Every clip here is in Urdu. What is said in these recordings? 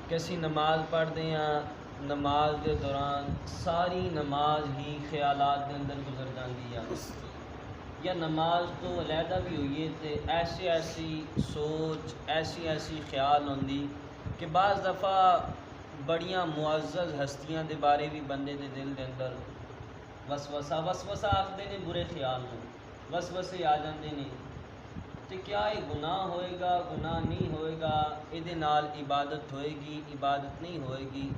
کہ اسی نماز پڑھتے ہیں، نماز کے دوران ساری نماز ہی خیالات کے اندر گزر جاتی ہے، یا نماز تو علیحدہ بھی ہوئی ہے تے ایسی ایسی سوچ ایسی خیال ہوندی کہ بعض دفعہ بڑیاں معزز ہستیاں دے بارے بھی بندے دے دل دے اندر وسوسہ آخدے نے برے خیال نوں، وسوسے آ جاندے نے تے کیا یہ گناہ ہوئے گا، گناہ نہیں ہوئے گا، یہ نال عبادت ہوئے گی، عبادت نہیں ہوئے گی۔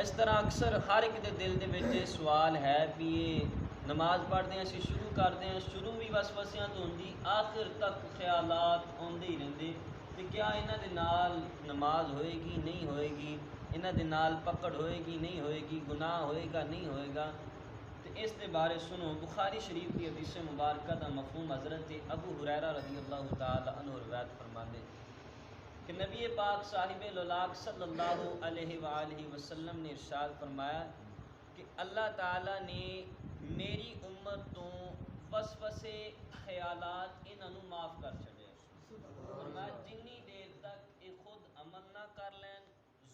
اس طرح اکثر ہر ایک دے دل دے وچ سوال ہے بھی یہ نماز پڑھتے ہیں اسی شروع کرتے ہیں، شروع بھی وسوسیاں تو ہوندی، آخر تک خیالات آندے ہی رہندے تے کیا انہاں دے نال نماز ہوئے گی نہیں ہوئے گی، انہاں دے نال پکڑ ہوئے گی نہیں ہوئے گی، گناہ ہوئے گا نہیں ہوئے گا۔ تے اس دے بارے سنو، بخاری شریف کی حدیث مبارکہ دا مفہوم حضرت ابو ہریرہ رضی اللہ تعالی عنہ روایت فرماتے کہ نبی پاک صاحب الولاق صلی اللہ علیہ وآلہ وسلم نے ارشاد فرمایا کہ اللہ تعالیٰ نے میری امت تو وسوسے خیالات انہاں نوں معاف کر چھڈے، فرمایا جنی دیر تک یہ خود عمل نہ کر لین،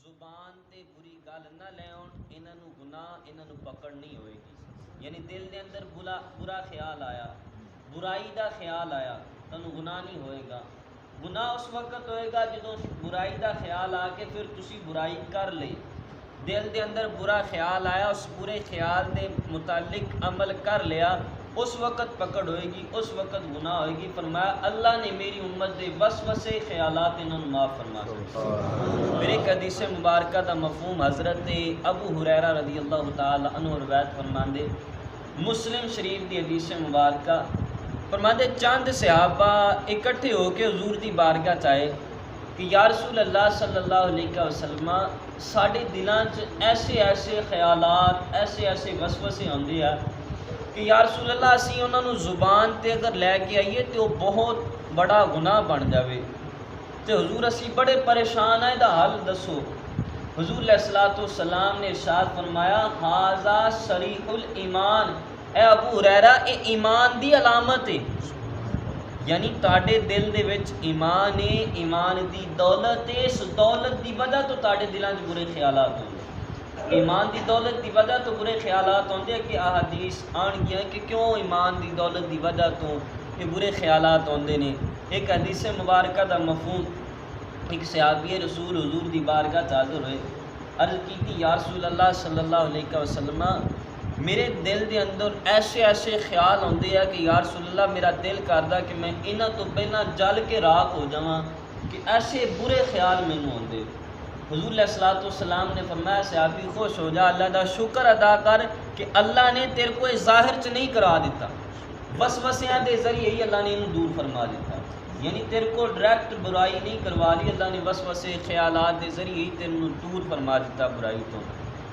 زبان تے بری گل نہ لیون، انہاں نوں گناہ انہاں نوں پکڑ نہیں ہوئے گی۔ یعنی دل دے اندر برا خیال آیا، برائی دا خیال آیا، تنوں گناہ نہیں ہوئے گا۔ گناہ اس وقت ہوئے گا جدوں برائی دا خیال آ کے پھر تسی برائی کر لئی، دل دے اندر برا خیال آیا، اس برے خیال دے متعلق عمل کر لیا، اس وقت پکڑ ہوئے گی، اس وقت گناہ ہوئے گی۔ فرمایا اللہ نے میری امت دے وسوسے خیالات انہوں نے معاف فرما دیا۔ پھر ایک حدیث مبارکہ دا مفہوم حضرت ابو ہریرہ رضی اللہ تعالی عنہ روایت فرماندے، مسلم شریف دی حدیث مبارکہ فرماندے چند صحابہ اکٹھے ہو کے حضور دی بارگاہ چاہے کہ یا رسول اللہ صلی اللہ علیہ وسلم ساڈے دلاں چ ایسے خیالات ایسے وسوسے ہوندے ہیں کہ یا رسول اللہ اسی انہاں نوں زبان تے اگر لے کے آئیے تو بہت بڑا گناہ بن جاوے تے حضور اسی بڑے پریشان ہیں، دا حل دسو۔ حضور علیہ الصلوۃ والسلام نے ارشاد فرمایا ھذا صریح الایمان، اے ابو ہریرہ اے ایمان دی علامت ہے، یعنی تاڑے دل دے وچ ایمان ہے، ایمان دی دولت ہے، اس دولت دی وجہ تو تاڑے دلاں چ برے خیالات ہوندے، ایمان دی دولت دی وجہ تو برے خیالات ہوندے کہ احادیث آن گیا کہ کیوں ایمان دی دولت دی وجہ تو یہ برے خیالات ہوندے نے۔ ایک حدیث مبارکہ دا مفہوم، ایک صحابی رسول حضور دی بارگاہ حاضر ہوئے، عرض کی تھی یا رسول اللہ صلی اللہ علیہ وسلم میرے دل دے اندر ایسے خیال ہوندے ہیں کہ یا رسول اللہ میرا دل کردا کہ میں انہاں تو پہلا جل کے راکھ ہو جاواں، کہ ایسے برے خیال مینوں ہوندے۔ حضور علیہ الصلوۃ والسلام نے فرمایا صحابی خوش ہو جا، اللہ دا شکر ادا کر کہ اللہ نے تیرے کو ظاہر چ نہیں کرا دیتا، وسوسیاں دے ذریعے ہی اللہ نے انہوں دور فرما دیتا، یعنی تیرے کو ڈائریکٹ برائی نہیں کروا لی، اللہ نے وسوسے خیالات دے ذریعے ہی تینوں دور فرما دیتا برائی تو۔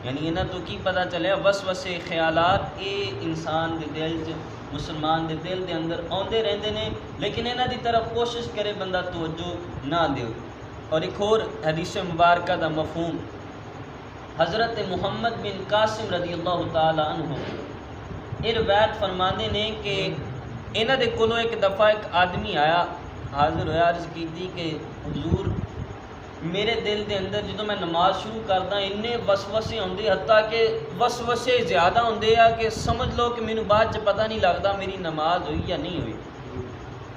یعنی انہاں تو کی پتہ چلے وسوسے خیالات اے انسان دے دل چ، مسلمان دے دل دے اندر آندے رہندے نے، لیکن انہاں دی طرف کوشش کرے بندہ توجہ نہ دے۔ اور ایک اور حدیث مبارکہ دا مفہوم، حضرت محمد بن قاسم رضی اللہ تعالی عنہ یہ روایت فرماندے نے کہ انہاں دے کولوں ایک دفعہ ایک آدمی آیا، حاضر ہویا، عرض کیتی کہ حضور میرے دل دے اندر جدوں میں نماز شروع کردا انے وسوسے ہوندے، حتیٰ کہ وسوسے زیادہ ہوندے آ کہ سمجھ لو کہ مینوں بعد چ پتہ نہیں لگدا میری نماز ہوئی یا نہیں ہوئی۔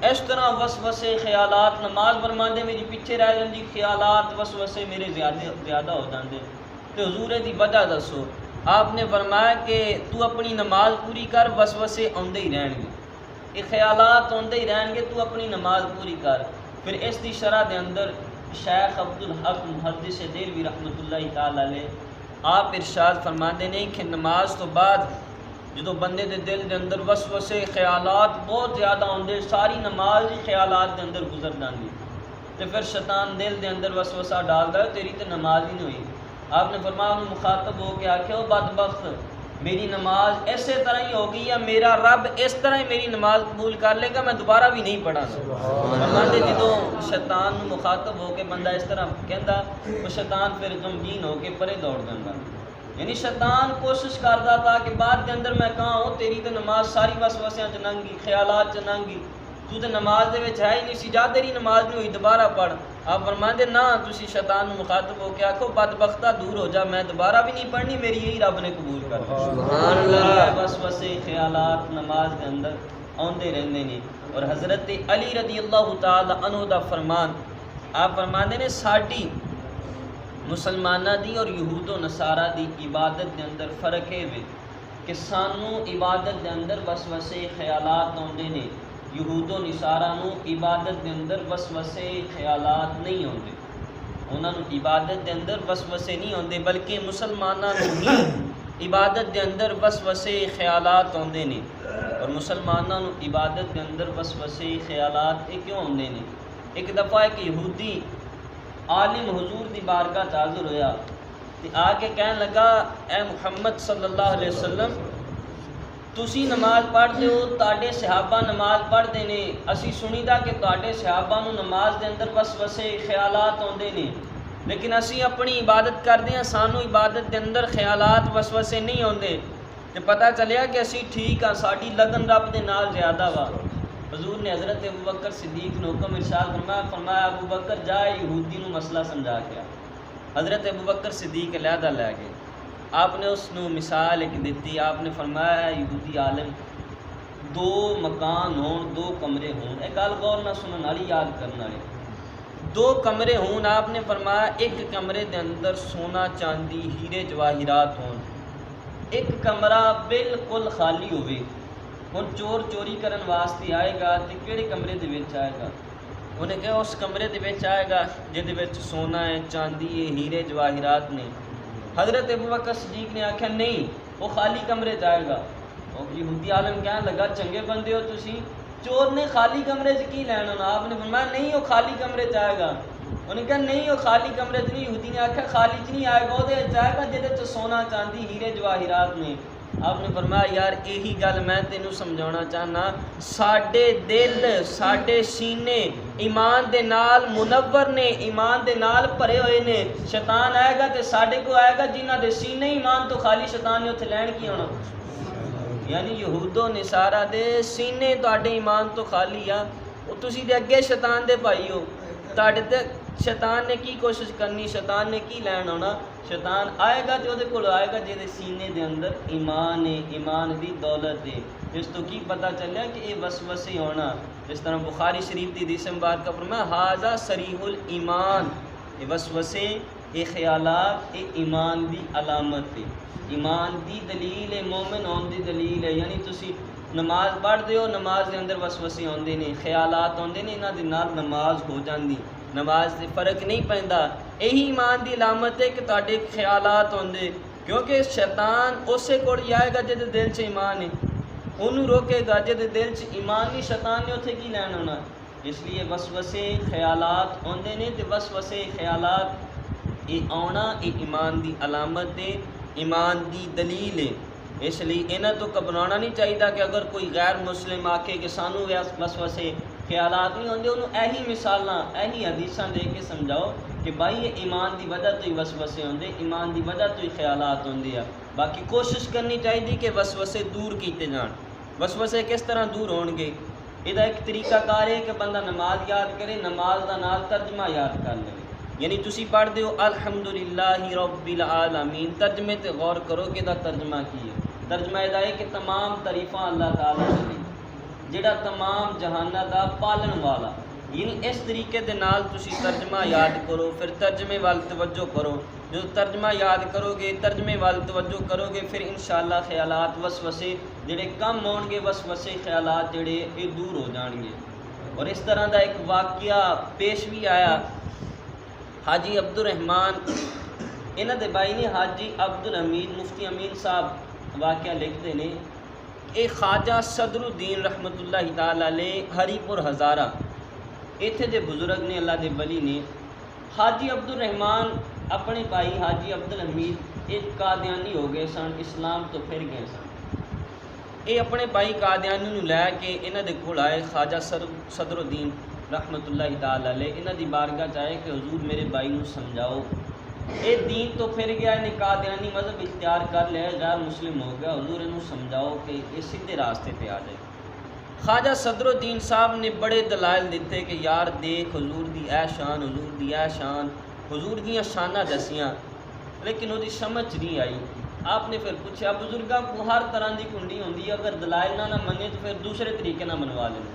اس طرح وسوسے خیالات، نماز فرماندے میری پیچھے رہ جاندی، خیالات وسوسے میرے زیادہ ہو جاندے، تے حضور دی وجہ دسو۔ آپ نے فرمایا کہ تو اپنی نماز پوری کر، وسوسے آندے ہی رہن گے، یہ خیالات آندے ہی رہن گے، تو اپنی نماز پوری کر۔ پھر اس دی شرح دے اندر شیخ عبدالحق محدث دہلوی رحمۃ اللہ تعالی علیہ آپ ارشاد فرماندے نے کہ نماز تو بعد جدوں بندے دے دل دے اندر وسوسے خیالات بہت زیادہ ہوندے، ساری نماز ہی خیالات دے اندر گزر جاندی، تے پھر شیطان دل دے اندر وسوسہ ڈالدا ہے تیری تے نماز ہی نہیں ہوئی۔ آپ نے فرمایا انہوں مخاطب ہو کے آکھیا او بدبخت، میری نماز اسی طرح ہی ہوگی یا میرا رب اس طرح ہی میری نماز قبول کر لے گا، میں دوبارہ بھی نہیں پڑھا گا۔ فرماندے جدوں شیطان مخاطب ہو کے بندہ اس طرح کہندا، وہ شیطان پھر غمگین ہو کے پرے دوڑ جاندا، یعنی شیطان کوشش کردا تھا کہ بعد کے اندر میں کہاں ہو تیری تے نماز ساری وسوسیاں چ ننگی، خیالات چ ننگی، تو تے نماز دے وچ ہے ہی نہیں سی، جا تیری نماز نہیں ہوئی دوبارہ پڑھ۔ آپ فرماتے نہ تسی شیطان مخاطب ہو کے آکھو بدبختہ دور ہو جا، میں دوبارہ بھی نہیں پڑھنی، میری یہی رب نے قبول کر لی۔ سبحان اللہ۔ وسوسے خیالات نماز کے اندر آندے رہندے نے۔ اور حضرت علی رضی اللہ تعالی عنہ دا فرمان، آپ فرماندے نے ساڈی مسلمانہ دی اور یہود و نصارہ دی عبادت دے اندر فرق ہے کہ سانو عبادت دے اندر وسوسے خیالات آندے نے، یہود و نصارہ نو عبادت دے اندر وسوسے خیالات نہیں آندے، انہاں نو عبادت دے اندر وسوسے نہیں آندے، بلکہ مسلماناں نو ہی عبادت دے اندر وسوسے خیالات آندے نے۔ اور مسلماناں نو عبادت دے اندر وسوسے خیالات کیوں آندے نے؟ ایک دفعہ ایک یہودی عالم حضور دی بارگاہ چ حاضر ہویا تے آ کے کہن لگا اے محمد صلی اللہ علیہ وسلم، تسی نماز پڑھتے ہو، تاڈے صحابہ نماز پڑھتے نے، اسی سنی دا کہ تاڈے صحابہ نو نماز دے اندر وسوسے خیالات آندے نے، لیکن اسی اپنی عبادت کردے ہیں، سانو عبادت دے اندر خیالات وسوسے نہیں آندے، تے پتہ چلیا کہ اسی ٹھیک ہاں، ساڈی لگن رب دے نال زیادہ وا۔ حضور نے حضرت ابو بکر صدیق نے حکم ارشاد فرمایا ابو بکر جا یہودی نو مسئلہ سمجھا کے آ۔ حضرت ابو بکر صدیق علیحدہ لے گئے، آپ نے اس نو مثال ایک دیتی، آپ نے فرمایا یہودی عالم، دو مکان ہون، دو کمرے ہون، ایک گل غور نہ سنن والی یاد کرن والے، دو کمرے ہون، آپ نے فرمایا ایک کمرے دے اندر سونا چاندی ہیرے جواہرات ہون، ایک کمرہ بالکل خالی ہوئے، ہن چور چوری کرن واسطے آئے گا تے کیڑے کمرے دے وچ آئے گا؟ انہیں کہا اس کمرے دے وچ آئے گا جہدے وچ سونا ہے، چاندی ہے، ہیرے جواہرات نے۔ حضرت ابو بکر صدیق نے آکھا نہیں، وہ خالی کمرے چ آئے گا۔ اور یہودی عالم کہنے لگا چنگے بندے ہو تسی، چور نے خالی کمرے سے کی لینا ہونا؟ آپ نے فرمایا نہیں، وہ خالی کمرے چ آئے گا۔ انہیں کہا نہیں، وہ خالی کمرے چ نہیں۔ یہودی نے آکھا خالی چ نہیں آئے گا، وہ آئے گا جہدے چ سونا چاندی ہیرے جواہرات نے۔ آپ نے فرمایا یار یہی گل میں تینوں سمجھانا چاہنا، ساڈے دل ساڈے سینے ایمان دے نال منور نے، ایمان دے نال بھرے ہوئے نے۔ شیطان آئے گا تے ساڈے کو آئے گا جنہاں دے سینے ایمان تو خالی، شیطان نے اتنے لین کی ہونا؟ یعنی یہود و نصارہ دے سینے تواڈے ایمان تو خالی آ، وہ تسی دے اگے شیطان دے بھائی ہو، تواڈے تے شیطان نے کی کوشش کرنی، شیطان نے کی لین ہونا؟ شیطان آئے گا تو وہ کول آئے گا جہدے سینے دے اندر ایمان ہے، ایمان دی دولت ہے۔ اس تو کی پتہ چلیا کہ یہ وسوسے ہونا، جس طرح بخاری شریف دی حدیث مبارکہ کا فرمایا ھذا صریح الایمان، یہ وسوسے، یہ خیالات، یہ ایمان دی علامت ہے، ایمان دی دلیل ہے، مومن ہون دی دلیل ہے۔ یعنی تسی نماز پڑھتے ہو، نماز دے اندر وسوسے آندے نے، خیالات آندے نے، انہاں دے نال نماز ہو جاندی، نماز سے فرق نہیں پیندا۔ یہی ایمان دی علامت ہے کہ تواڈے خیالات ہوندے، کیونکہ شیطان اسے کوڑ آئے گا جہدے دل چ ایمان ہے، انہوں روکے گا جہدے دل چ ایمان نہیں، شیطان نے اتنے کی لین ہونا۔ اس لیے وسوسے خیالات آندے نے، تے وسوسے خیالات یہ آنا یہ ایمان دی علامت ہے، ایمان دی دلیل ہے۔ اس لیے انہاں تو گھبرانا نہیں چاہیے کہ اگر کوئی غیر مسلم آکھے کہ سانو وسوسے خیالات نہیں ہوندے، انہوں یہی مثالاں یہی حدیثاں دے کے سمجھاؤ کہ بھائی یہ ایمان دی وجہ تو ہی وسوسے ہوندے، ایمان دی وجہ تو ہی خیالات ہوندے ہیں۔ باقی کوشش کرنی چاہیے کہ وسوسے دور کیتے جان۔ وسوسے کس طرح دور ہون گے؟ یہ ایک طریقہ کار ہے کہ بندہ نماز یاد کرے، نماز دا نال ترجمہ یاد کر لے۔ یعنی تسی پڑھتے ہو الحمدللہ رب العالمین، ترجمے تے غور کرو کہ دا ترجمہ کی ہے۔ ترجمہ یہ ہے کہ تمام تعریفاں اللہ تعالیٰ دی، جڑا تمام جہانہ دا پالن والا۔ یعنی اس طریقے دے نال تسی ترجمہ یاد کرو، پھر ترجمے وال توجہ کرو۔ جو ترجمہ یاد کرو گے، ترجمے وال توجہ کرو گے، پھر انشاءاللہ خیالات وسوسے جڑے کم ہون گے، وسوسے خیالات جڑے یہ دور ہو جان گے۔ اور اس طرح دا ایک واقعہ پیش بھی آیا، حاجی عبد الرحمن انہاں دے بھائی نے حاجی عبد الحمید مفتی امین صاحب واقعہ لکھتے ہیں، اے خواجہ صدر الدین رحمۃ اللہ تعالی علیہ ہری پور ہزارہ ایتھے دے بزرگ نے، اللہ دے ولی نے۔ حاجی عبد الرحمن اپنے بھائی حاجی عبد الحمید ایک قادیانی ہو گئے سن، اسلام تو پھر گئے سن۔ یہ اپنے بھائی قادیانی نو لے کے انہاں دے کول آئے خواجہ صدر الدین رحمۃ اللہ تعالی علیہ، انہاں دی بارگاہ چاہے کہ حضور میرے بھائی نو سمجھاؤ، اے دین تو پھر گیا، انہیں قادیانی مذہب اختیار کر لیا، غیر مسلم ہو گیا، حضور انہوں سمجھاؤ کہ یہ سیدھے راستے پہ آ جائے۔ خواجہ صدر الدین صاحب نے بڑے دلائل دیتے کہ یار دیکھ حضور دی اے شان، حضور دی اے شان، حضور دیاں شانہ دسیاں، لیکن وہ سمجھ نہیں آئی۔ آپ نے پھر پوچھا بزرگاں کو ہر طرح دی کنڈی ہوندی ہے، اگر دلائل نہ منے تو پھر دوسرے طریقے نہ منوا لیں۔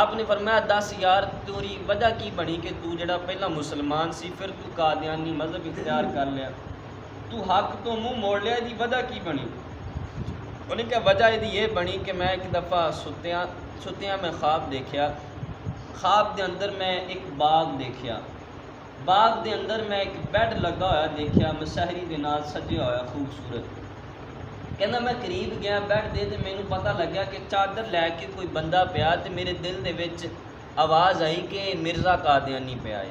آپ نے فرمایا دس یار تیری وجہ کی بنی کہ تو جڑا پہلا مسلمان سی پھر تو قادیانی مذہب اختیار کر لیا، تو حق تو منہ موڑ لیا، دی وجہ کی بنی؟ انہیں کہا وجہ یہ بنی کہ میں ایک دفعہ ستیاں میں خواب دیکھیا، خواب دے اندر میں ایک باغ دیکھیا، باغ دے اندر میں ایک بیڈ لگا ہوا دیکھیا، مسحری دے نال سجیا ہوا خوبصورت۔ کہنا میں قریب گیا بیڈ دے تے مینوں پتہ لگیا کہ چادر لے کے کوئی بندہ پیا تے میرے دل دے وچ آواز آئی کہ مرزا قادیانی پیا ہے۔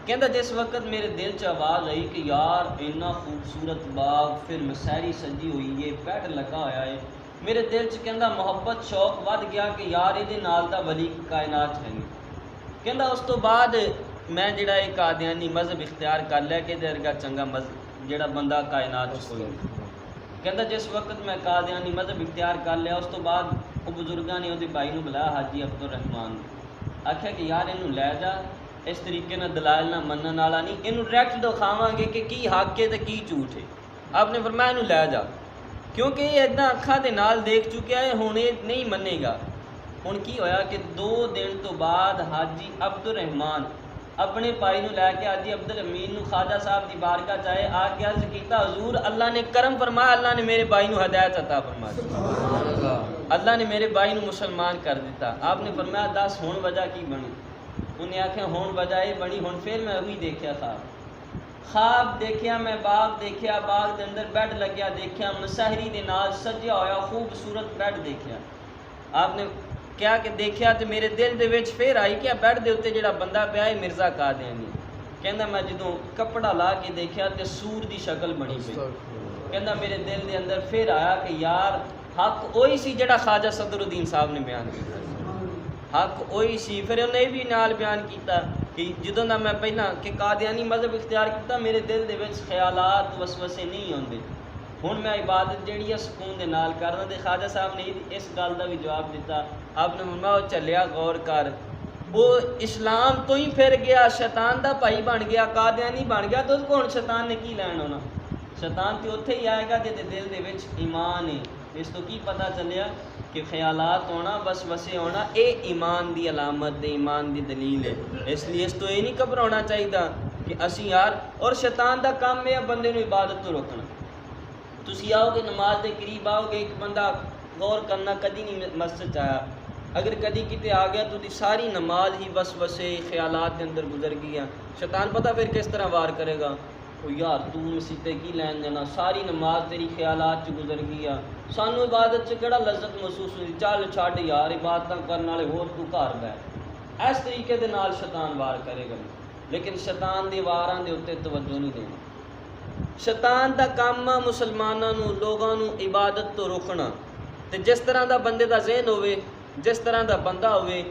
کہندا جس وقت میرے دل چ آواز آئی کہ یار اتنا خوبصورت باغ، پھر مسحری سجی ہوئی ہے، بیڈ لگا ہوا ہے، میرے دل چ کہندا محبت شوق ود گیا کہ یار یہ نال دا ولی کائنات ہے نہیں۔ کہندا اس تو بعد میں جڑا ایک قادیانی مذہب اختیار کر لیا کہ درگاہ چنگا مذہب جڑا بندہ کائنات کوئی۔ کہندا جس وقت میں قادیانی مذہب اختیار کر لیا اس تو بعد وہ بزرگاں نے وہ بھائی نو بلایا حاجی عبد الرحمان، آکھیا کہ یار اینوں لے جا، اس طریقے نہ دلائل نہ منن والا نہیں، اینوں ڈائریکٹ دکھاواں گے کہ کی حق ہے تے کی جھوٹ ہے۔ آپ نے فرمایا اینوں لے جا، کیونکہ یہ اتنا اکھاں دے نال دیکھ چکیا ہے، ہن یہ نہیں منے گا۔ ہن کی ہویا کہ 2 دن تو بعد حاجی عبد الرحمان اپنے پائی نو لے کے حاجی عبد الامین نو خواجہ صاحب دی بارگاہ چاہے آ کے عرض کیتا حضور اللہ نے کرم فرمایا، اللہ نے میرے بھائی نو ہدایت عطا فرما دی، اللہ نے میرے بھائی نو مسلمان کر دیتا۔ آپ نے فرمایا دس ہن وجہ کی بنی؟ انہیں آخیا ہن وجہ یہ بنی، ہن پھر میں وہی دیکھیا خواب دیکھیا، میں باغ دیکھیا، باغ دے اندر بیڈ لگیا دیکھیا، مسحری دے نال سجیا ہویا خوبصورت بیڈ دیکھیا۔ آپ نے کیا کہ دیکھیا تو میرے دل دے وچ پھر آئی کہ بیڈ دے اوتے جڑا بندہ پیا ہے مرزا قادیانی۔ کہندا میں جدوں کپڑا لا کے دیکھیا تے سور دی شکل بنی پئی۔ کہندا میرے دل دے اندر پھر آیا کہ یار حق وہی سی جڑا خواجہ صدر الدین صاحب نے بیان کیتا، حق وہی سی۔ پھر انہیں بھی نال بیان کیتا کہ جدوں دا میں پہلا کہ قادیانی مذہب اختیار کیتا میرے دل دے وچ خیالات وسوسے نہیں ہوندے، ہن میں عبادت جڑی ہے سکون دے نال کرنا۔ تے خواجہ صاحب نے اس گل دا بھی جواب دیتا، آپ نے فرمایا وہ چلیا غور کر، وہ اسلام تو ہی پھر گیا، شیطان دا بھائی بن گیا، قادیانی بن گیا، تو اس کو ہن شیطان نے کی لین ہونا؟ شیطان تے اوتھے ہی آئے گا جے دل دے وچ ایمان ہے۔ اس تو کی پتہ چلیا کہ خیالات ہونا، وسوسے ہونا، اے ایمان دی علامت دے، ایمان دی دلیل ہے۔ اس لیے اس تو یہ نہیں گھبرانا چاہیے کہ اسی یار، اور شیطان دا کام ہے بندے نو عبادت تو روکنا۔ تسی آؤ گے نماز دے قریب آؤ گے، ایک بندہ غور کرنا کدی نہیں مسجد آیا، اگر کدی کتے آ گیا تو دی ساری نماز ہی وسوسے خیالات کے اندر گزر گیا۔ شیطان پتہ پھر کس طرح وار کرے گا، او یار تو مسیتے کی لین دینا، ساری نماز تیری خیالات چ گزر گیا، سانو عبادت چ کیڑا لذت محسوس ہوئی، چل چھڈ یار عبادتاں کرن والے ہور تو گھر بیٹھ۔ اس طریقے دے نال شیطان وار کرے گا، لیکن شیطان دی واراں دے اوتے توجہ نہیں دینا۔ شیطان دا کام مسلماناں نو، لوگاں نو عبادت تو روکنا، تے جس طرح دا بندے دا ذہن ہوئے، جس طرح دا بندہ ہوئے،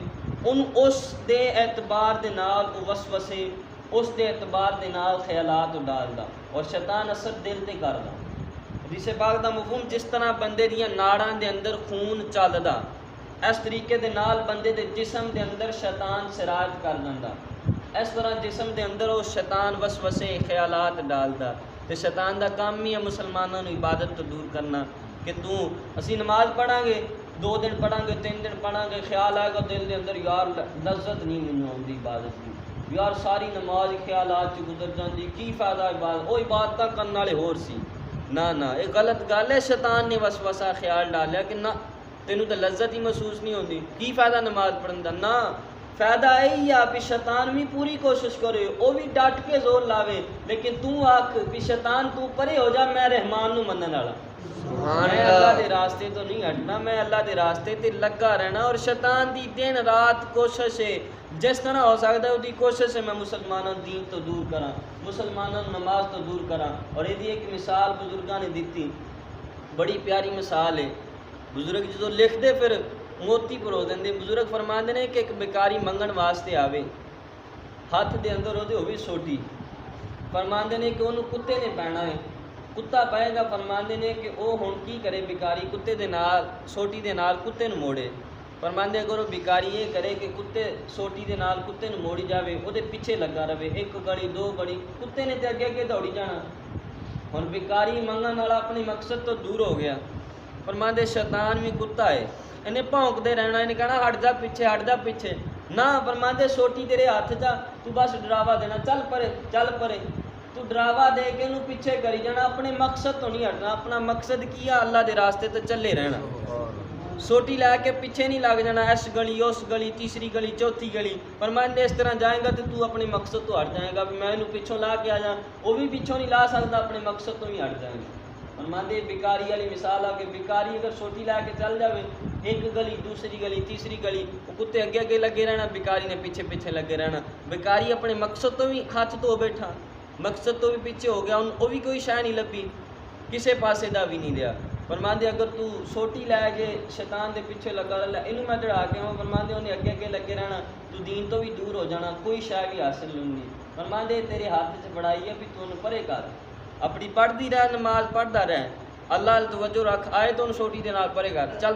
اس دے اعتبار دے نال وسوسے، اس دے اعتبار دے نال خیالات ڈالدا، اور شیطان اثر دل تے کردا۔ حدیث پاک دا مفہوم جس طرح بندے دیاں ناڑاں دے اندر خون چلدا، اس طریقے دے نال بندے دے جسم دے اندر شیطان سراج کر دیندا، اس طرح جسم دے اندر وہ شیطان وسوسے خیالات ڈالدا۔ تے شیطان دا کام ہی ہے مسلماناں نو عبادت تو دور کرنا، کہ اسی نماز پڑھاں گے، 2 دن پڑھاں گے، 3 دن پڑھاں گے، خیال آئے گا دل دے اندر یار لذت نہیں مینوں آؤندی عبادت کی، یار ساری نماز خیالات چ گزر جاندی، کی فائدہ عبادت، وہ عبادتاں کرن والے ہور سی۔ نہ یہ غلط گل ہے، شیطان نے وسوسہ خیال ڈالیا کہ نہ تینوں تو لذت ہی محسوس نہیں ہوندی، کی فائدہ نماز پڑھن دا؟ نہ فائدہ یہی ہے کہ شیطان بھی پوری کوشش کرے، وہ بھی ڈٹ کے زور لاوے، لیکن تو آکھ بھی شیطان تو پرے ہو جا، میں رحمان نو منن والا، میں اللہ دے راستے تو نہیں ہٹنا، میں اللہ دے راستے تے لگا رہنا۔ اور شیطان دی دن رات کوشش ہے، جس طرح ہو سکتا ہے وہ کوشش ہے میں مسلمانوں دین تو دور کراں، مسلمانوں نماز تو دور کراں۔ اور یہ ایک مثال بزرگاں نے دیتی، بڑی پیاری مثال ہے۔ بزرگ جدو لکھ دے پھر موتی پرو دیں، بزرگ فرماندے نے کہ ایک بیکاری منگن واسطے آوے، ہاتھ دے اندر وہ ہوئی سوٹی، فرماندے نے کہ انہوں کتے نے پینا ہے، کتا پائے گا، فرماندے نے کہ وہ ہن کی کرے بیکاری، کتے دے نال سوٹی دے نال کتے نو موڑے، فرماندے اگر وہ بیکاری یہ کرے کہ کتے سوٹی دے نال کتے نو موڑی جاوے وہ دے پیچھے لگا رہے، ایک گڑی دو گڑی کتے نے تے اگے اگے دوڑی جانا، ہن بیکاری منگن والا اپنے مقصد تو دور ہو گیا۔ فرماندے شیطان بھی کتا ہے، انہیں بھونکدے رہنا، انہیں کہنا ہٹ جا پیچھے نہ، فرماندے سوٹی تیرے ہاتھ جا، تو بس ڈراوا دینا چل پرے، تو ڈراوا دے کے انہوں پیچھے کری جانا، اپنے مقصد تو نہیں ہٹنا۔ اپنا مقصد کیا اللہ دے راستے تے چلے رہنا، سوٹی لے کے پیچھے نہیں لگ جانا، اس گلی اس گلی تیسری گلی چوتھی گلی، فرماندے اس طرح جائیں گا تو اپنے مقصد تو ہٹ جائے گا، بھی میں انہوں پیچھوں لا کے آ جاؤں، وہ بھی پیچھوں نہیں لا سکتا، اپنے مقصد تو ہی ہٹ جائیں گے۔ فرماندے بیکاری والی مثال آ کہ بیکاری اگر سوٹی لے کے چل جاوے، ایک گلی دوسری گلی تیسری گلی، وہ کتے اگے اگے لگے رہنا، بیکاری نے پیچھے پیچھے لگے رہنا، بیکاری اپنے مقصد تو بھی ہاتھ تو بیٹھا، مقصد تو بھی پیچھے ہو گیا، وہ بھی کوئی شے نہیں لبھی، کسے پاسے دا بھی نہیں دیا۔ فرماندے اگر تو سوٹی لے کے شیطان دے پیچھے لگا رہا اینوں میں چڑھا کے ہوں، فرماندے انہیں اگے اگے لگے رہنا، تو دین تو بھی دور ہو جانا، کوئی شے بھی حاصل نہیں ہونی۔ فرماندے تیرے ہاتھ سے بڑائی ہے بھی تو انہوں پرے کر، اپنی پڑھتی رہ، نماز پڑھتا رہ، اللہ توجہ رکھ، آئے تو سوٹی دے نال پرے کر، چل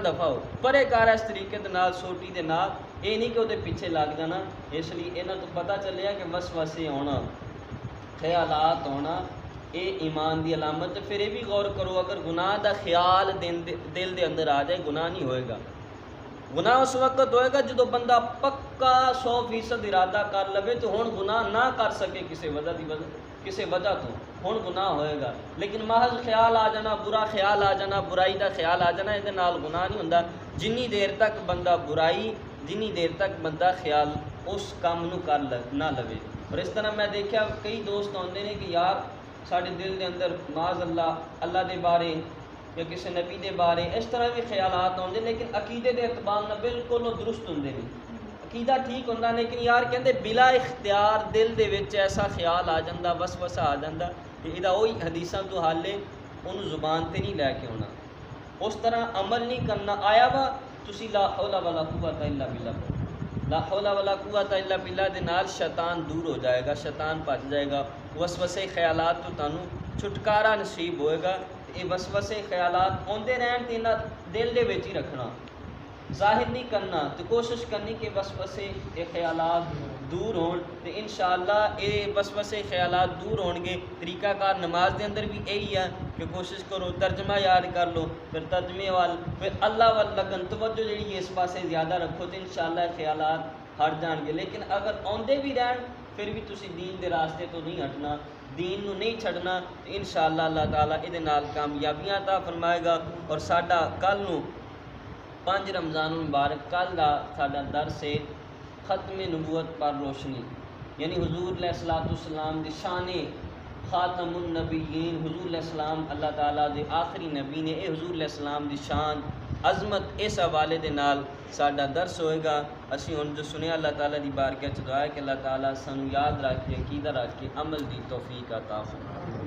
دفع ہو پرے کر اس طریقے دے نال سوٹی دے نال، یہ نہیں کہ وہ پیچھے لگ جانا۔ اس لیے یہاں تو پتہ چلیا کہ وسوسے ہونا، خیالات ہونا، یہ ایمان دی علامت ہے۔ پھر یہ بھی غور کرو، اگر گناہ دا خیال دل دے اندر آ جائے گناہ نہیں ہوئے گا۔ گناہ اس وقت ہوئے گا جدو بندہ پکا 100% ارادہ کر لے تو ہن گناہ نہ کر سکے کسی وجہ تو ہن گناہ ہوئے گا، لیکن محض خیال آ جانا، برا خیال آ جانا، برائی دا خیال آ جانا، یہ نال گناہ نہیں ہوندا۔ جنی دیر تک بندہ برائی، جنی دیر تک بندہ خیال اس کام نو کر نہ لوے۔ اور اس طرح میں دیکھا کئی دوست آتے ہیں کہ یار سارے دل دے اندر معاذ اللہ دے بارے یا کسی نبی دے بارے اس طرح بھی خیالات آتے، لیکن عقیدے دے اعتبار نہ بالکل وہ درست ہوں، عقیدہ ٹھیک ہوں، لیکن یار کہندے بلا اختیار دل دے وچ ایسا خیال آ جاندہ، وسوسہ آ جاندہ کہ یہ وہی حدیثاں تو حال ہے، انہوں زبان تے نہیں لے کے ہونا، اس طرح عمل نہیں کرنا۔ آیا وا تسی لا حول ولا قوت الا باللہ، لا حول ولا قوت الا باللہ دے نال شیطان دور ہو جائے گا، شیطان بچ جائے گا، وسوسے خیالات تو تانوں چھٹکارا نصیب ہوئے گا۔ یہ وسوسے خیالات آندے رہن تے انہاں دل دے وچ ہی رکھنا، ظاہر نہیں کرنا، تو کوشش کرنی کہ وسوسے خیالات دور ہون، تو انشاءاللہ یہ وسوسے خیالات دور ہون گے۔ طریقہ کار نماز دے اندر بھی یہی ہے کہ کوشش کرو ترجمہ یاد کر لو، پھر ترجمے وال، پھر اللہ وال لگن، توجہ جڑی اس پاسے زیادہ رکھو تو انشاءاللہ خیالات ہٹ جان گے۔ لیکن اگر آندے بھی رہن پھر بھی تسی دین دے راستے تو نہیں ہٹنا، دین نو نہیں چھڑنا، تو انشاءاللہ اللہ تعالیٰ یہ نال کامیابیاں عطا فرمائے گا۔ اور ساڈا کل نو 5 رمضان المبارک کل دا ساڈا درس ہے ختم نبوت پر روشنی، یعنی حضور علیہ السلام دی شان خاتم النبیین، حضور علیہ السلام اللہ تعالیٰ دے آخری نبی نے، اے حضور علیہ السلام دی شان عظمت اس حوالے دے نال ساڈا درس ہوئے گا۔ اسی ہن جو سنیا اللہ تعالیٰ دی بارگاہ چ دعا ہے کہ اللہ تعالیٰ سانو یاد رکھ کے عقیدہ رکھ کے عمل دی توفیق عطا فرمائے۔